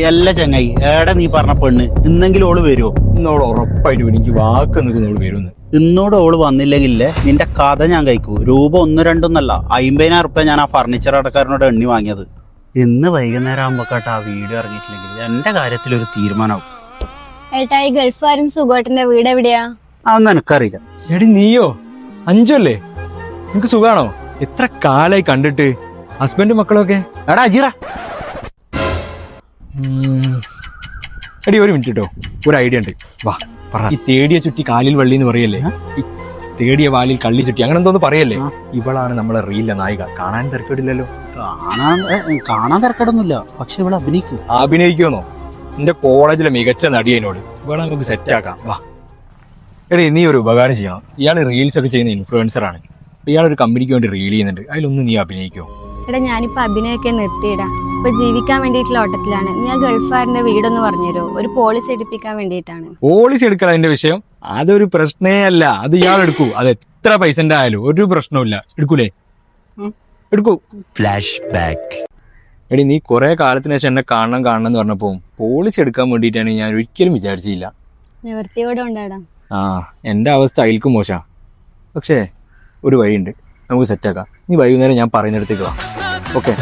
എല്ലാ ചങ്ങായി ഏടെ നീ പറഞ്ഞ പെണ്ണ് ഇന്നെങ്കിലും ഓള് വരുമോ? ഇന്നോട് ഉറപ്പായിട്ട് എനിക്ക് വാക്ക് നിൽക്കുന്നോട് വരുമെന്ന്. ഇന്നോട് ഓള് വന്നില്ലെങ്കിലേ നിന്റെ കഥ ഞാൻ കഴിക്കൂ. രൂപ 1-2 50,000 ഞാൻ ആ ഫർണിച്ചർ കടക്കാരനോട് എണ്ണി വാങ്ങിയത്. ഇന്ന് വൈകുന്നേരം ആകുമ്പോട്ടാ ആ വീഡിയോ ഇറങ്ങിയിട്ടില്ലെങ്കിൽ എന്റെ കാര്യത്തിൽ ഒരു തീരുമാനമാവും. ഏട്ടാ ഈ ഗൾഫുകാരും സുഖോട്ടന്റെ വീട് എവിടെയാ? അതൊന്നും എനിക്കറിയില്ല. എടി നീയോ? അഞ്ചല്ലേ? നിനക്ക് സുഖാണോ? എത്ര കാലായി കണ്ടിട്ട്. ഹസ്ബൻഡും മക്കളൊക്കെ? എടാ അജീറ, എടി ഒരു മിനിറ്റ് കേട്ടോ, ഒരു ഐഡിയ ഉണ്ട്. വാ പറ. ഈ തേടിയ ചുറ്റി കാലിൽ വള്ളി എന്ന് പറയല്ലേ? ഈ തേടിയ വാലിൽ കള്ളി ചുറ്റി അങ്ങനെ എന്തോന്ന് പറയല്ലേ? ഇവളാണ് നമ്മളെ റീലിലെ നായിക. കാണാൻ തിരക്കേടില്ലല്ലോ. കാണാൻ തിരക്കേടൊന്നുമില്ല, പക്ഷെ ഇവിടെ അഭിനയിക്കും. അഭിനയിക്കുമെന്നോ? എന്റെ കോളേജിലെ മികച്ച നടിയനോട് ഇവിടെ നമുക്ക് സെറ്റ് ആക്കാം. വാ എടി, നീ ഒരു ഉപകാരം ചെയ്യണം. ഇയാൾ റീൽസ് ഒക്കെ ചെയ്യുന്ന ഇൻഫ്ലുവൻസറാണ്. ഇയാളൊരു കമ്പനിക്ക് വേണ്ടി റീൽ ചെയ്യുന്നുണ്ട്. അതിലൊന്ന് നീ അഭിനയിക്കോ? എടാ ഞാനിപ്പോ അഭിനയൊക്കെ നിർത്തിയിടാ. ഇപ്പൊ ജീവിക്കാൻ വേണ്ടിയിട്ടുള്ള ഓട്ടത്തിലാണ്. നീ ആ ഗൾഫുകാരന്റെ വീടൊന്ന് പറഞ്ഞുതരോ? ഒരു പോളിസി എടുപ്പിക്കാൻ വേണ്ടിയിട്ടാണ്. പോളിസി എടുക്കല അതിന്റെ വിഷയം? അതൊരു പ്രശ്നേ അല്ല. അത് ഇയാൾ എടുക്കൂ. അത് എത്ര പൈസന്റെ ആയാലും ഒരു പ്രശ്നമില്ല. എടുക്കൂലേ? എടുക്കൂ. Flash back. എടി, നീ കുറെ കാലത്തിന് ശേഷം എന്നെ കാണണം എന്ന് പറഞ്ഞപ്പോ പോളിസി എടുക്കാൻ വേണ്ടിയിട്ടാണ് ഞാൻ ഒരിക്കലും വിചാരിച്ചില്ല. നിവൃത്തിയോടെ ഉണ്ടാടാ. ആ, എന്റെ അവസ്ഥ അയൽക്കും മോശം. പക്ഷേ ഒരു വഴിയുണ്ട്, നമുക്ക് സെറ്റാക്കാം. നീ വൈകുന്നേരം ഞാൻ പറയുന്നിടത്തേക്ക് വാ. ഓക്കെ?